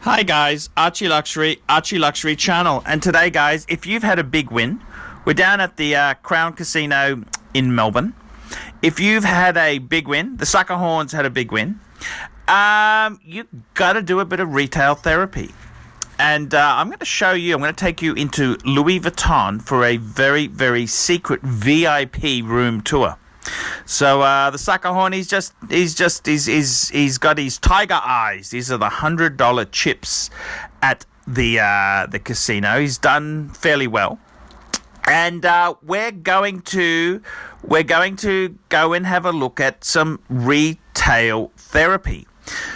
Hi guys, ArchieLuxury channel, and today guys, if you've had a big win, we're down at the Crown Casino in Melbourne. If you've had a big win, the Sucker Horns had a big win, you got to do a bit of retail therapy. And I'm going to take you into Louis Vuitton for a very, very secret VIP room tour. So the Sucker Horn, he's got his tiger eyes. These are the $100 chips at the casino. He's done fairly well, and we're going to go and have a look at some retail therapy.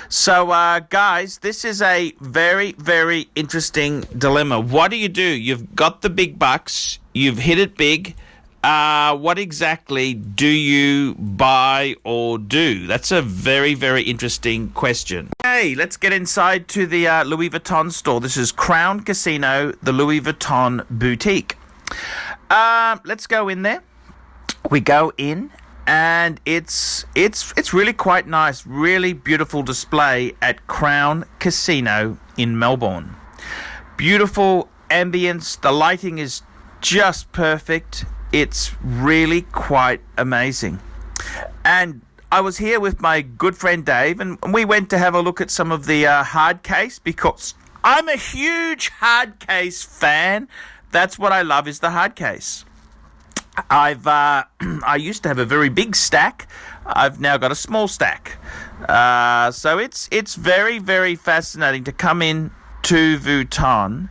So guys, this is a very, very interesting dilemma. What do? You've got the big bucks. You've hit it big. What exactly do you buy or do? That's a very, very interesting question. Hey, let's get inside to the Louis Vuitton store. This is Crown Casino, the Louis Vuitton boutique. Let's go in there. We go in, and it's really quite nice. Really beautiful display at Crown Casino in Melbourne. Beautiful ambience. The lighting is just perfect. It's really quite amazing. And I was here with my good friend Dave, and we went to have a look at some of the hard case, because I'm a huge hard case fan. That's what I love, is the hard case. I used to have a very big stack. I've now got a small stack. So it's very, very fascinating to come in to Vuitton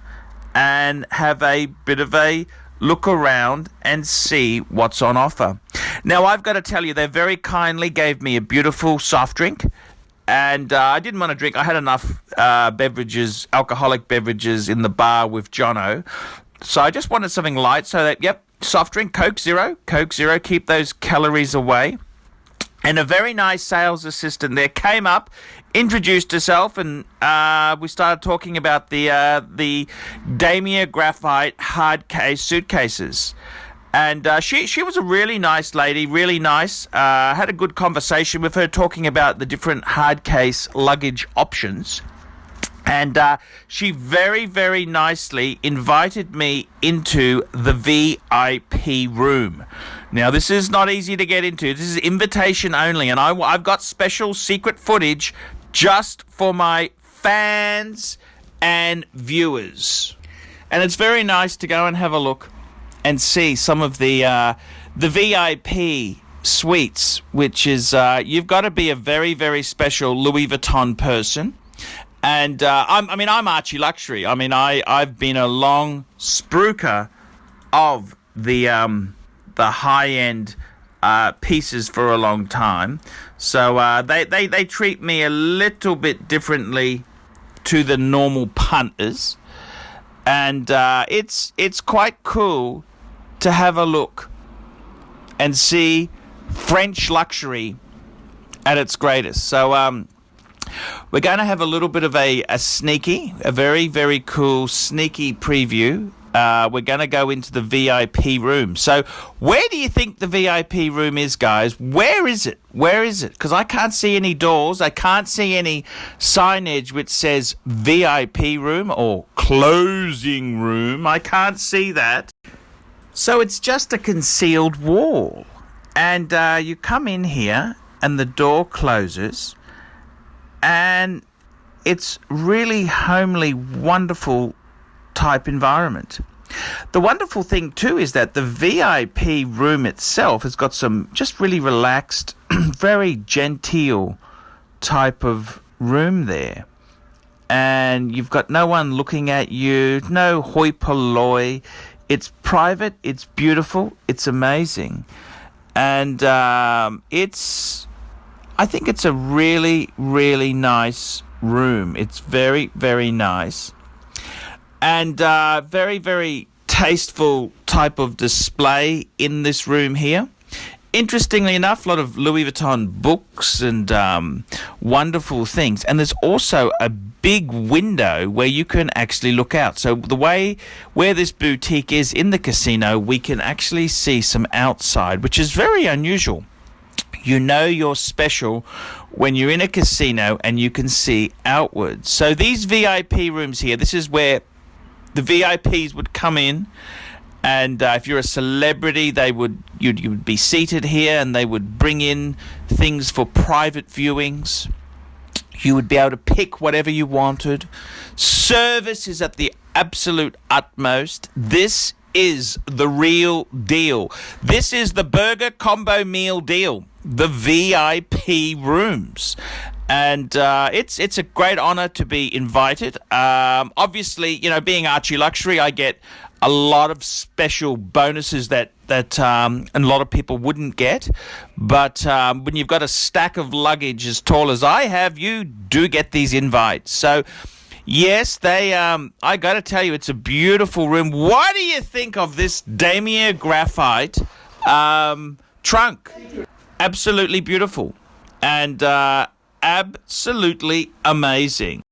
and have a bit of a look around and see what's on offer. Now, I've got to tell you, they very kindly gave me a beautiful soft drink, and I didn't want to drink. I had enough alcoholic beverages in the bar with Jono, so I just wanted something light. So that, soft drink, Coke Zero, keep those calories away. And a very nice sales assistant there came up, introduced herself, and we started talking about the Damia Graphite hard case suitcases. And she was a really nice lady, really nice. Had a good conversation with her, talking about the different hard case luggage options. And she very, very nicely invited me into the VIP room. Now, this is not easy to get into. This is invitation only, and I've got special secret footage just for my fans and viewers. And it's very nice to go and have a look and see some of the VIP suites, which is you've got to be a very, very special Louis Vuitton person. And I'm ArchieLuxury. I mean, I've been a long spruiker of the high-end pieces for a long time. So they treat me a little bit differently to the normal punters. And it's quite cool to have a look and see French luxury at its greatest. So we're going to have a little bit of a very, very cool sneaky preview. We're going to go into the VIP room. So where do you think the VIP room is, guys? Where is it? Because I can't see any doors. I can't see any signage which says VIP room or closing room. I can't see that. So it's just a concealed wall. And you come in here and the door closes. And it's really homely, wonderful type environment. The wonderful thing too is that the VIP room itself has got some just really relaxed, very genteel type of room there. And you've got no one looking at you, no hoi polloi. It's private, it's beautiful, it's amazing. And I think it's a really, really nice room. It's very, very nice. And very, very tasteful type of display in this room here. Interestingly enough, a lot of Louis Vuitton books and wonderful things. And there's also a big window where you can actually look out. So the way where this boutique is in the casino, we can actually see some outside, which is very unusual. You know you're special when you're in a casino and you can see outwards. So these VIP rooms here, this is where the VIPs would come in, and if you're a celebrity, you'd be seated here, and they would bring in things for private viewings. You would be able to pick whatever you wanted. Service is at the absolute utmost. This is the real deal. This is the burger combo meal deal, the VIP rooms. And it's a great honor to be invited. Obviously, being ArchieLuxury, I get a lot of special bonuses that a lot of people wouldn't get. But when you've got a stack of luggage as tall as I have, you do get these invites. So, yes, I got to tell you, it's a beautiful room. What do you think of this Damier graphite trunk? Absolutely beautiful. And absolutely amazing.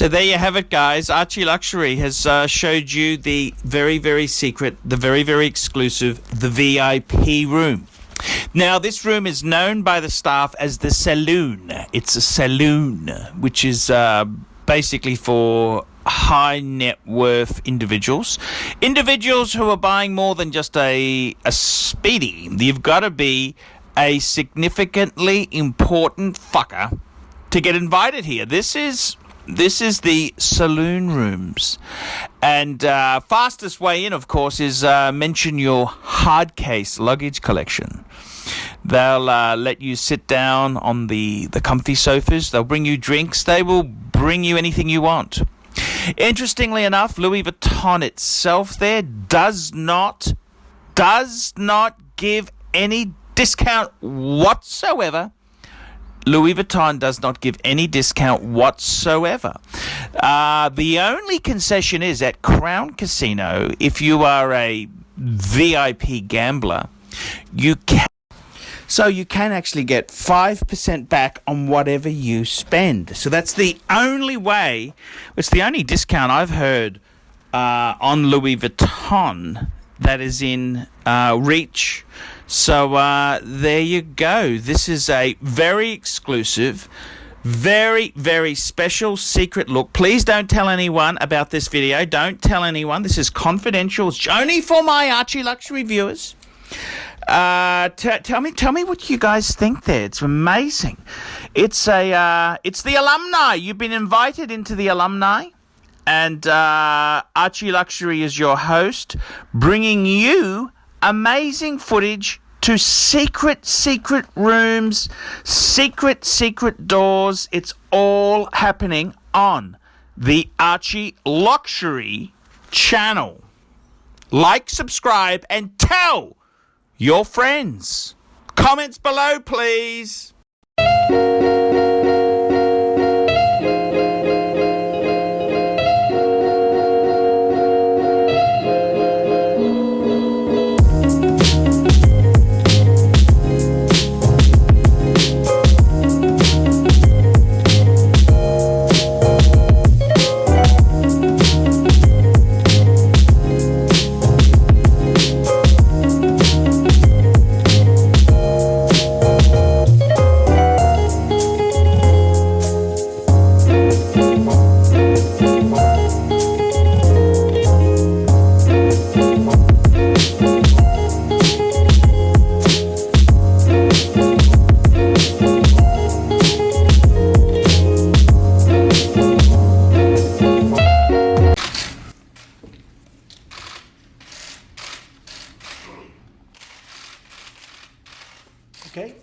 So there you have it, guys. ArchieLuxury has showed you the very, very secret, the very, very exclusive, the VIP room. Now, this room is known by the staff as the saloon. It's a saloon, which is basically for high net worth individuals. Individuals who are buying more than just a speedy. You've got to be a significantly important fucker to get invited here. This is the saloon rooms. And fastest way in, of course, is mention your hard case luggage collection. They'll let you sit down on the comfy sofas. They'll bring you drinks. They will bring you anything you want. Interestingly enough, Louis Vuitton itself there does not give any discount whatsoever. Louis Vuitton does not give any discount whatsoever. The only concession is at Crown Casino, if you are a VIP gambler, you can actually get 5% back on whatever you spend. So that's the only way, it's the only discount I've heard on Louis Vuitton that is in reach. So there you go. This is a very exclusive, very, very special secret look. Please don't tell anyone about this video. Don't tell anyone. This is confidential. It's only for my ArchieLuxury viewers. Tell me what you guys think there. It's amazing. It's the alumni. You've been invited into the alumni. and ArchieLuxury is your host, bringing you amazing footage to secret rooms, secret doors. It's all happening on the ArchieLuxury channel. Like, subscribe, and tell your friends. Comments below, please. Okay.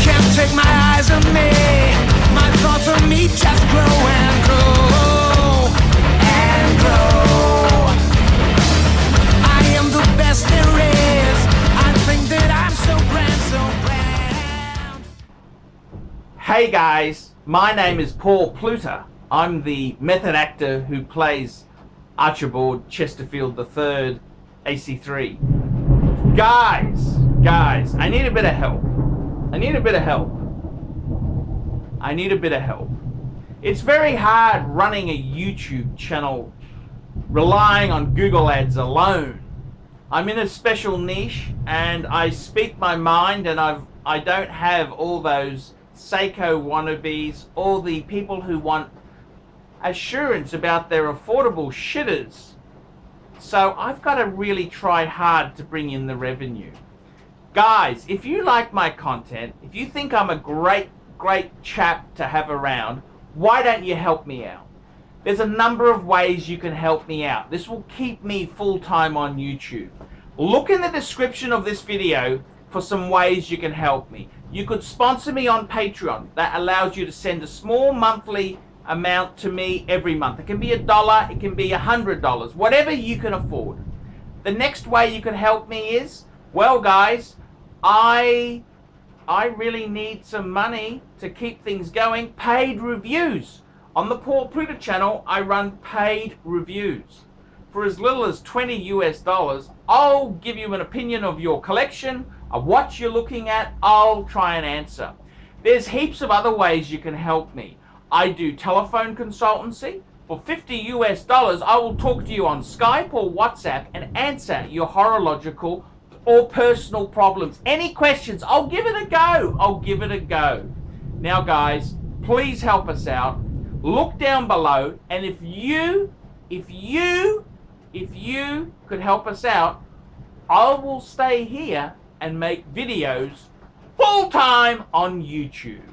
Can't take my eyes on me. My thoughts on me just grow and grow and grow. I am the best there is. I think that I'm so grand, so grand. Hey guys, my name is Paul Pluter. I'm the method actor who plays Archibald Chesterfield III, AC3. Guys, I need a bit of help. It's very hard running a YouTube channel relying on Google Ads alone. I'm in a special niche and I speak my mind, and I don't have all those Seiko wannabes, all the people who want assurance about their affordable shitters. So I've got to really try hard to bring in the revenue. Guys, if you like my content, if you think I'm a great chap to have around, why don't you help me out? There's a number of ways you can help me out. This will keep me full-time on YouTube. Look in the description of this video for some ways you can help me. You could sponsor me on Patreon. That allows you to send a small monthly amount to me every month. It can be $1, it can be $100, whatever you can afford. The next way you can help me is, well guys, I really need some money to keep things going. Paid reviews. On the Paul Pluter channel, I run paid reviews. For as little as $20 US, I'll give you an opinion of your collection, of what you're looking at. I'll try and answer. There's heaps of other ways you can help me. I do telephone consultancy. For $50 US, I will talk to you on Skype or WhatsApp and answer your horological or personal problems. Any questions, I'll give it a go. Now guys, please help us out. Look down below, and if you could help us out, I will stay here and make videos full-time on YouTube.